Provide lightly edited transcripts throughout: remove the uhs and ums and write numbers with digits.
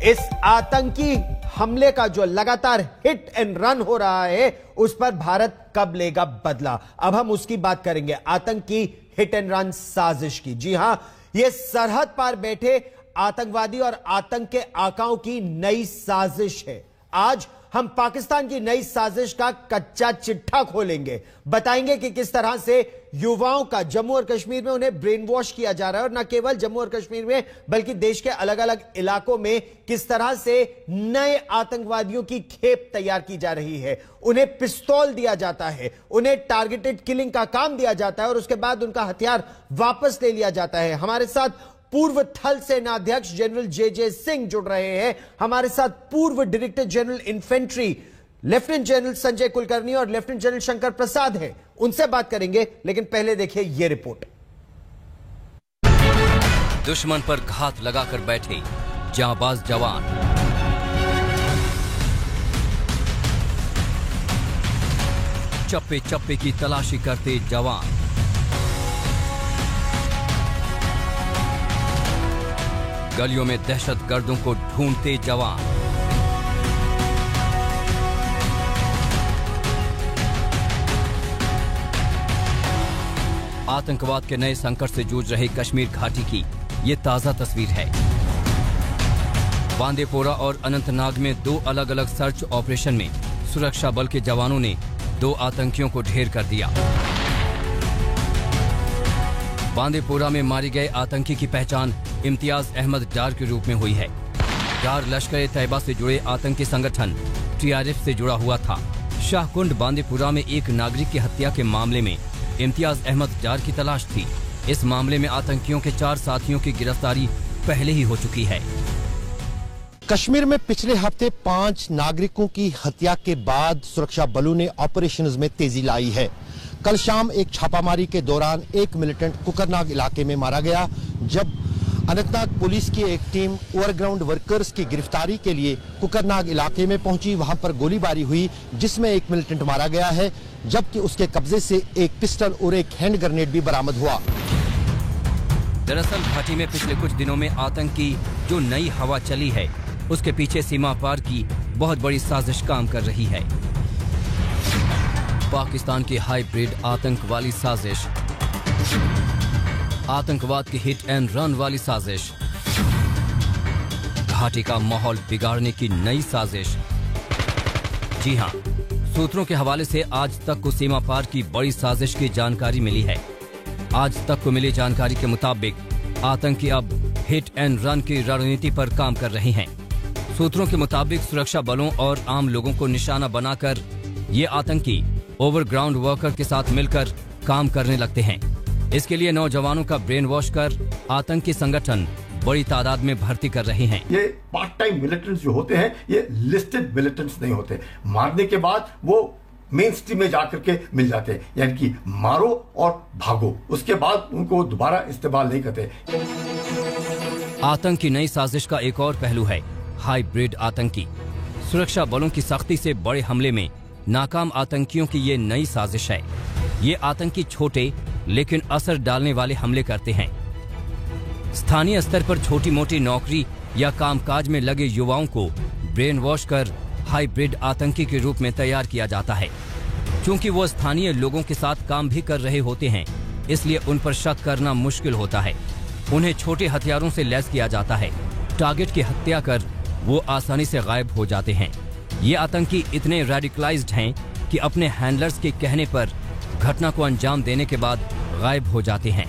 इस आतंकी हमले का जो लगातार हिट एंड रन हो रहा है, उस पर भारत कब लेगा बदला? अब हम उसकी बात करेंगे, आतंकी हिट एंड रन साजिश की। जी हां, यह सरहद पार बैठे आतंकवादी और आतंक के आकाओं की नई साजिश है। आज हम पाकिस्तान की नई साजिश का कच्चा चिट्ठा खोलेंगे, बताएंगे कि किस तरह से युवाओं का जम्मू और कश्मीर में उन्हें ब्रेन वॉश किया जा रहा है, और न केवल जम्मू और कश्मीर में बल्कि देश के अलग अलग इलाकों में किस तरह से नए आतंकवादियों की खेप तैयार की जा रही है। उन्हें पिस्तौल दिया जाता है, उन्हें टारगेटेड किलिंग का काम दिया जाता है और उसके बाद उनका हथियार वापस ले लिया जाता है। हमारे साथ पूर्व थल सेनाध्यक्ष जनरल जे सिंह जुड़ रहे हैं, हमारे साथ पूर्व director general infantry lieutenant general Sanjay Kulkarni और लेफ्टिनेंट जनरल शंकर प्रसाद हैं। उनसे बात करेंगे, लेकिन पहले देखिए यह रिपोर्ट। दुश्मन पर घात लगाकर बैठे जांबाज जवान, चप्पे चप्पे की तलाशी करते जवान, गलियों में दहशतगर्दों को ढूंढते जवान, आतंकवाद के नए संकट से जूझ रहे कश्मीर घाटी की ये ताजा तस्वीर है। बांदीपोरा और अनंतनाग में दो अलग अलग सर्च ऑपरेशन में सुरक्षा बल के जवानों ने 2 आतंकियों को ढेर कर दिया। बांदीपोरा में मारे गए आतंकी की पहचान इम्तियाज अहमद डार के रूप में हुई है। डार लश्कर-ए-तैयबा से जुड़े आतंकी संगठन TRF से जुड़ा हुआ था। शाहकुंड बांदीपुरा में एक नागरिक की हत्या के मामले में इम्तियाज अहमद डार की तलाश थी। इस मामले में आतंकियों के 4 साथियों की गिरफ्तारी पहले ही हो चुकी है। कश्मीर में पिछले हफ्ते 5 नागरिकों की हत्या के बाद सुरक्षा बलों ने ऑपरेशंस में तेजी लाई है। कल शाम एक छापामारी के दौरान एक मिलिटेंट कुकरनाग इलाके में मारा गया, जब अनंतनाग पुलिस की एक टीम ओवरग्राउंड वर्कर्स की गिरफ्तारी के लिए कुकरनाग इलाके में पहुंची। वहां पर गोलीबारी हुई, जिसमें एक मिलिटेंट मारा गया है, जबकि उसके कब्जे से एक पिस्टल और एक हैंड ग्रेनेड भी बरामद हुआ। दरअसल घाटी में पिछले कुछ दिनों में आतंक की जो नई हवा चली है, उसके पीछे सीमा पार की बहुत बड़ी साजिश काम कर रही है। पाकिस्तान की हाइब्रिड आतंक वाली साजिश, आतंकवाद की हिट एंड रन वाली साजिश, घाटी का माहौल बिगाड़ने की नई साजिश। जी हां, सूत्रों के हवाले से आज तक को सीमा पार की बड़ी साजिश की जानकारी मिली है। आज तक को मिली जानकारी के मुताबिक आतंकी अब हिट एंड रन की रणनीति पर काम कर रहे हैं। सूत्रों के मुताबिक सुरक्षा बलों और आम लोगों को निशाना बनाकर ये आतंकी ओवरग्राउंड वर्कर के साथ मिलकर काम करने लगते हैं। इसके लिए नौजवानों का ब्रेन वॉश कर आतंकी संगठन बड़ी तादाद में भर्ती कर रहे हैं। ये पार्ट टाइम मिलिटेंट्स जो होते हैं, ये लिस्टेड मिलिटेंट्स नहीं होते। मारने के बाद वो मेन स्ट्रीम में जाकर के मिल जाते हैं, यानी कि मारो और भागो, उसके बाद उनको दोबारा इस्तेमाल नहीं करते। आतंक की नई साजिश का एक और पहलू है हाइब्रिड आतंकी। सुरक्षा बलों की सख्ती से बड़े हमले में नाकाम आतंकियों की ये नई साजिश है। ये आतंकी छोटे लेकिन असर डालने वाले हमले करते हैं। स्थानीय स्तर पर छोटी मोटी नौकरी या कामकाज में लगे युवाओं को ब्रेन वॉश कर हाइब्रिड आतंकी के रूप में तैयार किया जाता है। क्योंकि वो स्थानीय लोगों के साथ काम भी कर रहे होते हैं, इसलिए उन पर शक करना मुश्किल होता है। उन्हें छोटे हथियारों से लैस किया जाता है। टारगेट की हत्या कर वो आसानी से गायब हो जाते हैं। ये आतंकी इतने रेडिकलाइज्ड हैं कि अपने हैंडलर्स के कहने पर घटना को अंजाम देने के बाद गायब हो जाते हैं।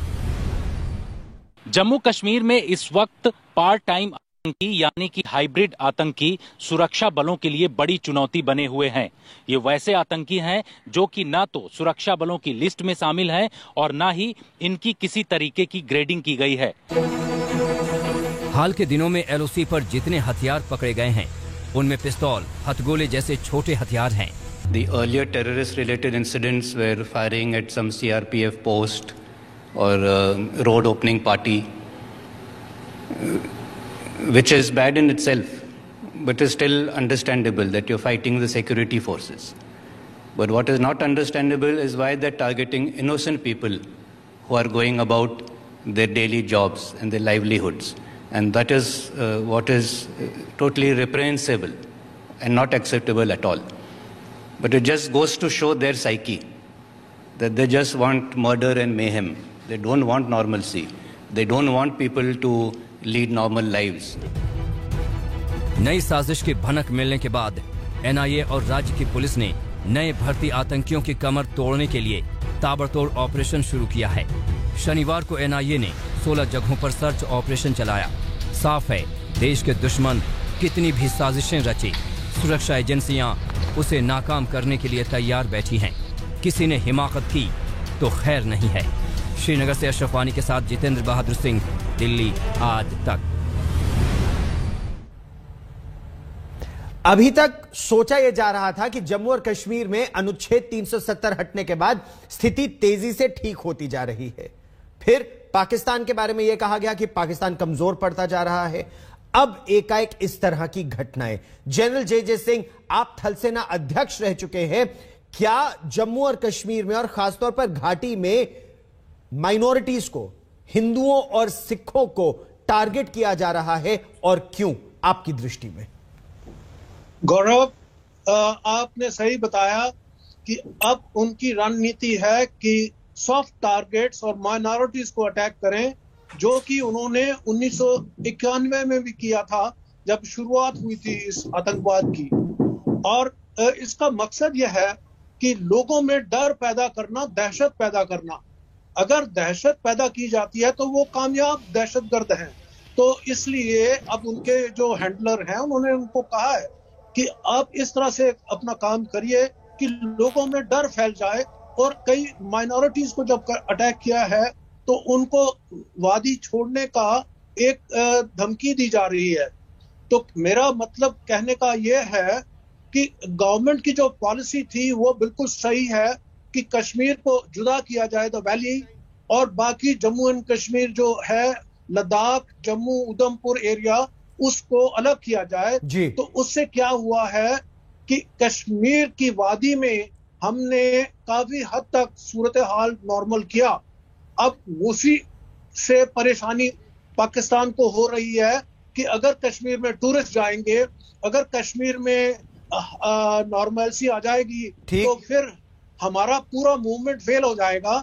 जम्मू कश्मीर में इस वक्त पार्ट टाइम आतंकी यानी कि हाइब्रिड आतंकी सुरक्षा बलों के लिए बड़ी चुनौती बने हुए हैं। ये वैसे आतंकी हैं जो कि ना तो सुरक्षा बलों की लिस्ट में शामिल हैं और ना ही इनकी किसी तरीके की ग्रेडिंग की गई है। हाल के दिनों में LOC पर जितने हथियार पकड़े गए हैं, उनमें पिस्तौल, हथगोले जैसे छोटे हथियार हैं। The earlier terrorist-related incidents were firing at some CRPF post or road opening party, which is bad in itself, but is still understandable that you're fighting the security forces. But what is not understandable is why they're targeting innocent people who are going about their daily jobs and their livelihoods. And that is what is totally reprehensible and not acceptable at all. But it just goes to show their psyche, that they just want murder and mayhem. They don't want normalcy. They don't want people to lead normal lives. नई साजिश की भनक मिलने के बाद NIA और राज्य की पुलिस ने नए भर्ती आतंकियों की कमर तोड़ने के लिए ताबड़तोड़ ऑपरेशन शुरू किया है। शनिवार को एनआईए ने 16 जगहों पर सर्च ऑपरेशन चलाया। साफ है, देश के दुश्मन कितनी भी साजिशें रचे, सुरक्षा एजेंसियां उसे नाकाम करने के लिए तैयार बैठी हैं। किसी ने हिमाकत की तो खैर नहीं है। श्रीनगर से अशरफ वानी के साथ जितेंद्र बहादुर सिंह, दिल्ली आज तक। अभी तक सोचा यह जा रहा था कि जम्मू और कश्मीर में अनुच्छेद 370 हटने के बाद स्थिति तेजी से ठीक होती जा रही है। फिर पाकिस्तान के बारे में यह कहा गया कि पाकिस्तान कमजोर पड़ता जा रहा है। अब एकाएक इस तरह की घटनाएं। जनरल जे सिंह, आप थल सेना अध्यक्ष रह चुके हैं, क्या जम्मू और कश्मीर में और खासतौर पर घाटी में माइनॉरिटीज को, हिंदुओं और सिखों को टारगेट किया जा रहा है और क्यों, आपकी दृष्टि में? गौरव, आपने सही बताया कि अब उनकी रणनीति है कि सॉफ्ट टारगेट्स और माइनॉरिटीज को अटैक करें, जो कि उन्होंने 1991 में भी किया था जब शुरुआत हुई थी इस आतंकवाद की। और इसका मकसद यह है कि लोगों में डर पैदा करना, दहशत पैदा करना। अगर दहशत पैदा की जाती है तो वो कामयाब दहशतगर्द हैं। तो इसलिए अब उनके जो हैंडलर हैं उन्होंने उनको कहा है कि आप इस तरह से अपना काम करिए कि लोगों में डर फैल जाए। और कई माइनॉरिटीज को जब अटैक किया है तो उनको वादी छोड़ने का एक धमकी दी जा रही है। तो मेरा मतलब कहने का यह है कि गवर्नमेंट की जो पॉलिसी थी वो बिल्कुल सही है कि कश्मीर को जुदा किया जाए, द वैली, और बाकी जम्मू एंड कश्मीर जो है, लद्दाख, जम्मू, उधमपुर एरिया, उसको अलग किया जाए। तो उससे क्या हुआ है कि कश्मीर की वादी में हमने काफी हद तक सूरत हाल नॉर्मल किया। अब उसी से परेशानी पाकिस्तान को हो रही है कि अगर कश्मीर में टूरिस्ट जाएंगे, अगर कश्मीर में नॉर्मलसी आ जाएगी तो फिर हमारा पूरा मूवमेंट फेल हो जाएगा।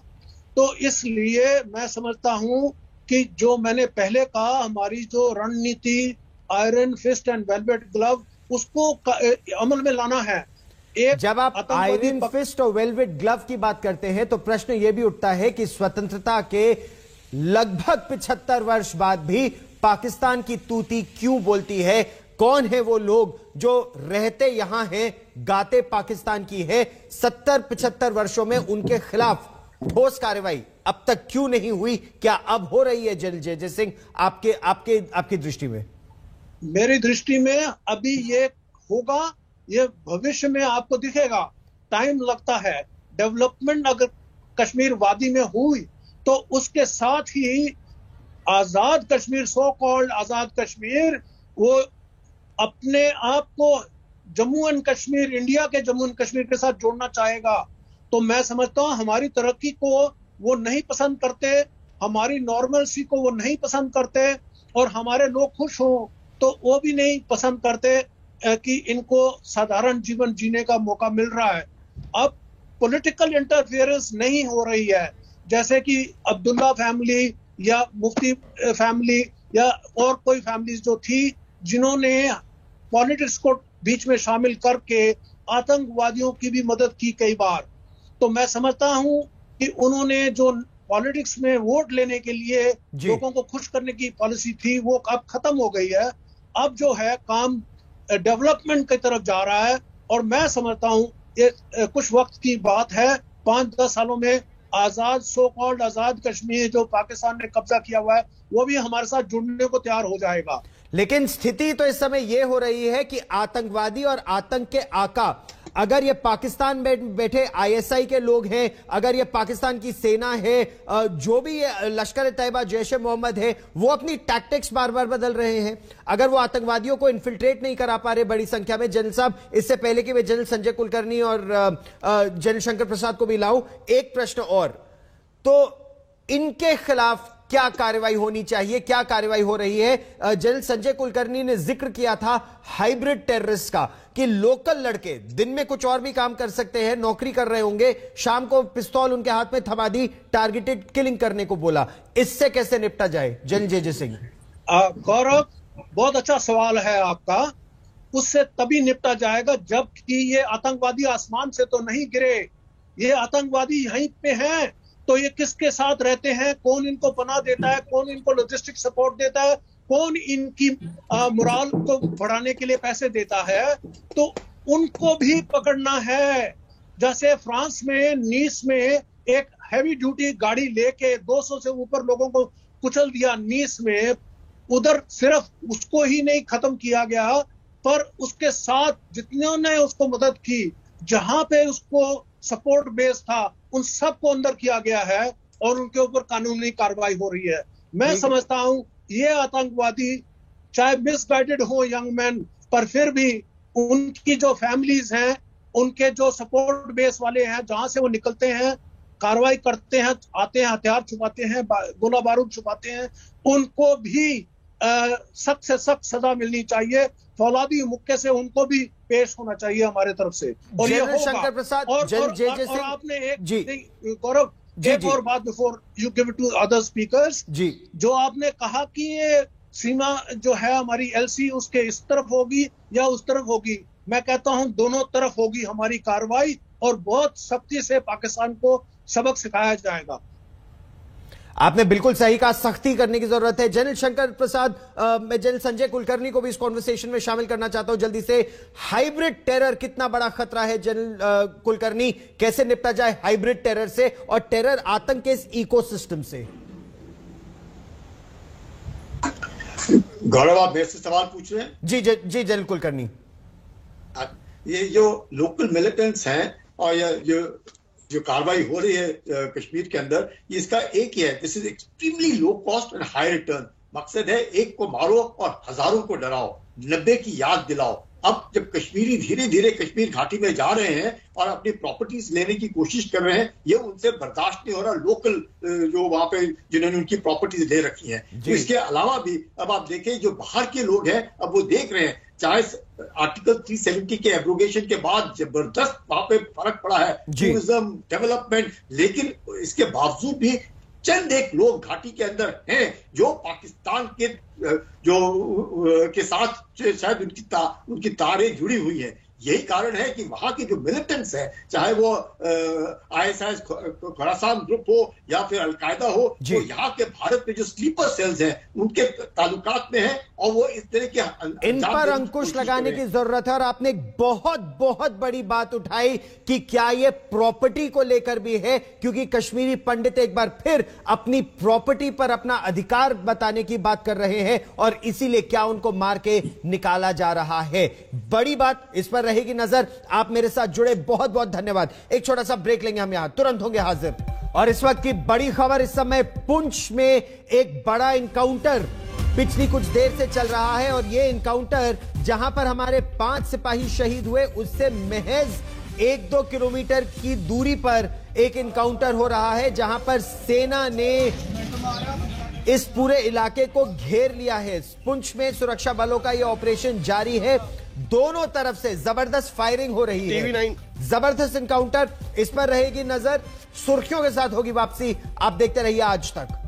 तो इसलिए मैं समझता हूं कि जो मैंने पहले कहा, हमारी जो रणनीति iron fist and velvet glove, उसको अमल में लाना है। जब आप आयरन फिस्ट और वेलवेट ग्लव की बात करते हैं तो प्रश्न यह भी उठता है कि स्वतंत्रता के लगभग 75 वर्ष बाद भी पाकिस्तान की तूती क्यों बोलती है? कौन है वो लोग जो रहते यहां हैं, गाते पाकिस्तान की है? 70-75 वर्षों में उनके खिलाफ ठोस कार्रवाई अब तक क्यों नहीं हुई? क्या अब हो रही है? जनरल जे सिंह, आपकी दृष्टि में? मेरी दृष्टि में अभी ये होगा, ये भविष्य में आपको दिखेगा। टाइम लगता है। डेवलपमेंट अगर कश्मीर वादी में हुई तो उसके साथ ही आजाद कश्मीर, सो कॉल्ड आजाद कश्मीर, वो अपने आप को जम्मू एंड कश्मीर, इंडिया के जम्मू एंड कश्मीर के साथ जोड़ना चाहेगा। तो मैं समझता हूं हमारी तरक्की को वो नहीं पसंद करते, हमारी नॉर्मलसी को वो नहीं पसंद करते, और हमारे लोग खुश हों तो वो भी नहीं पसंद करते कि इनको साधारण जीवन जीने का मौका मिल रहा है। अब पॉलिटिकल इंटरफेरेंस नहीं हो रही है, जैसे कि अब्दुल्ला फैमिली या मुफ्ती फैमिली या और कोई फैमिलीज जो थी जिन्होंने पॉलिटिक्स को बीच में शामिल करके आतंकवादियों की भी मदद की कई बार। तो मैं समझता हूं कि उन्होंने जो पॉलिटिक्स में वोट लेने के लिए लोगों को खुश करने की पॉलिसी थी वो अब खत्म हो गई है। अब जो है काम डेवलपमेंट की तरफ जा रहा है, और मैं समझता हूं ये कुछ वक्त की बात है, 5-10 सालों में आजाद, सो कॉल्ड आजाद कश्मीर जो पाकिस्तान ने कब्जा किया हुआ है वो भी हमारे साथ जुड़ने को तैयार हो जाएगा। लेकिन स्थिति तो इस समय यह हो रही है कि आतंकवादी और आतंक के आका, अगर ये पाकिस्तान में बैठे आईएसआई के लोग हैं, अगर ये पाकिस्तान की सेना है, जो भी लश्कर तैयबा, जैश ए मोहम्मद है, वो अपनी टैक्टिक्स बार बार बदल रहे हैं। अगर वो आतंकवादियों को इन्फिल्ट्रेट नहीं करा पा रहे बड़ी संख्या में, जनरल साहब, इससे पहले कि मैं जनरल संजय कुलकर्णी और जनरल शंकर प्रसाद को भी लाऊं, एक प्रश्न और, तो इनके खिलाफ क्या कार्रवाई होनी चाहिए, क्या कार्रवाई हो रही है? जनरल संजय कुलकर्णी ने जिक्र किया था हाइब्रिड टेररिस्ट का, कि लोकल लड़के दिन में कुछ और भी काम कर सकते हैं, नौकरी कर रहे होंगे, शाम को पिस्तौल उनके हाथ में थमा दी, टारगेटेड किलिंग करने को बोला। इससे कैसे निपटा जाए? जनरल जे जे सिंह। गौरव, बहुत अच्छा सवाल है आपका। उससे तभी निपटा जाएगा जबकि ये आतंकवादी आसमान से तो नहीं गिरे, ये आतंकवादी यहीं पे हैं। तो ये किसके साथ रहते हैं, कौन इनको पनाह देता है, कौन इनको लॉजिस्टिक सपोर्ट देता है, कौन इनकी मोराल को बढ़ाने के लिए पैसे देता है, तो उनको भी पकड़ना है। जैसे फ्रांस में नीस में एक हैवी ड्यूटी गाड़ी लेके 200 से ऊपर लोगों को कुचल दिया नीस में। उधर सिर्फ उसको ही नहीं खत्म किया गया, पर उसके साथ जितनों ने उसको मदद की, जहां पे उसको सपोर्ट बेस था, उन सबको अंदर किया गया है और उनके ऊपर कानूनी कार्रवाई हो रही है। मैं समझता हूं ये आतंकवादी चाहे मिसगाइडेड हो यंग मैन, पर फिर भी उनकी जो फैमिलीज हैं, उनके जो सपोर्ट बेस वाले हैं, जहां से वो निकलते हैं, कार्रवाई करते हैं, आते हैं, हथियार छुपाते हैं, गोला बारूद छुपाते हैं, उनको भी सख्त से सख्त सजा मिलनी चाहिए। फौलादी मुक्के से उनको भी पेश होना चाहिए हमारे तरफ से। और ये होगा। शंकर प्रसाद और आपने एक गौरव, एक और बात before you give it to other speakers ji, जो आपने कहा कि ये सीमा जो है हमारी एलसी उसके इस तरफ होगी या उस तरफ होगी, मैं कहता हूं दोनों तरफ होगी हमारी कार्रवाई और बहुत सख्ती से पाकिस्तान को सबक सिखाया जाएगा। आपने बिल्कुल सही कहा, सख्ती करने की जरूरत है। जनरल शंकर प्रसाद, मैं जनरल संजय कुलकर्णी को भी इस कॉन्वर्सेशन में शामिल करना चाहता हूं जल्दी से। हाइब्रिड टेरर कितना बड़ा खतरा है जनरल कुलकर्णी, कैसे निपटा जाए हाइब्रिड टेरर से और टेरर आतंक के इस इकोसिस्टम से? गौरव, आप मेरे से सवाल पूछ रहे हैं? जी जनरल कुलकर्णी। ये जो लोकल मिलिटेंट्स हैं और जो कार्रवाई हो रही है कश्मीर के अंदर, इसका एक ही है, this is extremely low cost and high return. मकसद है एक को मारो और हजारों को डराओ, 90 की याद दिलाओ। अब जब कश्मीरी धीरे धीरे कश्मीर घाटी में जा रहे हैं और अपनी प्रॉपर्टीज लेने की कोशिश कर रहे हैं, ये उनसे बर्दाश्त नहीं हो रहा। लोकल जो वहां पे जिन्होंने उनकी प्रॉपर्टीज ले रखी हैं, तो इसके अलावा भी अब आप देखें जो बाहर के लोग हैं, अब वो देख रहे हैं, चाहे आर्टिकल 370 के एब्रोगेशन के बाद जबरदस्त वहां पे फर्क पड़ा है, टूरिज्म डेवलपमेंट, लेकिन इसके बावजूद भी चंद एक लोग घाटी के अंदर हैं जो पाकिस्तान के के साथ शायद उनकी तारें जुड़ी हुई हैं। यही कारण है कि वहां के जो मिलिटेंट्स हैं, चाहे वो आईएसआईएस खुरासान ग्रुप हो या फिर अलकायदा हो, वो यहाँ के भारत में जो स्लीपर सेल्स हैं उनके ताल्लुकात में है और वो इस तरह के इन पर अंकुश लगाने की जरूरत है। और आपने एक बहुत बहुत बड़ी बात उठाई कि क्या ये प्रॉपर्टी को लेकर भी है, क्योंकि कश्मीरी पंडित एक बार फिर अपनी प्रॉपर्टी पर अपना अधिकार बताने की बात कर रहे हैं और इसीलिए क्या उनको मार के निकाला जा रहा है। बड़ी बात, इस पर रहेगी नजर। आप मेरे साथ जुड़े, बहुत बहुत धन्यवाद। एक छोटा सा ब्रेक लेंगे, हम यहां तुरंत होंगे हाजिर। और इस वक्त की बड़ी खबर, इस समय पुंछ में एक बड़ा इनकाउंटर पिछली कुछ देर से चल रहा है और यह इनकाउंटर जहां पर हमारे 5 सिपाही शहीद हुए, उससे महज 1-2 किलोमीटर की दूरी पर एक इनकाउंटर हो रहा है जहां पर सेना ने इस पूरे इलाके को घेर लिया है। पुंछ में सुरक्षा बलों का यह ऑपरेशन जारी है, दोनों तरफ से जबरदस्त फायरिंग हो रही है, जबरदस्त इनकाउंटर। इस पर रहेगी नजर, सुर्खियों के साथ होगी वापसी। आप देखते रहिए आज तक।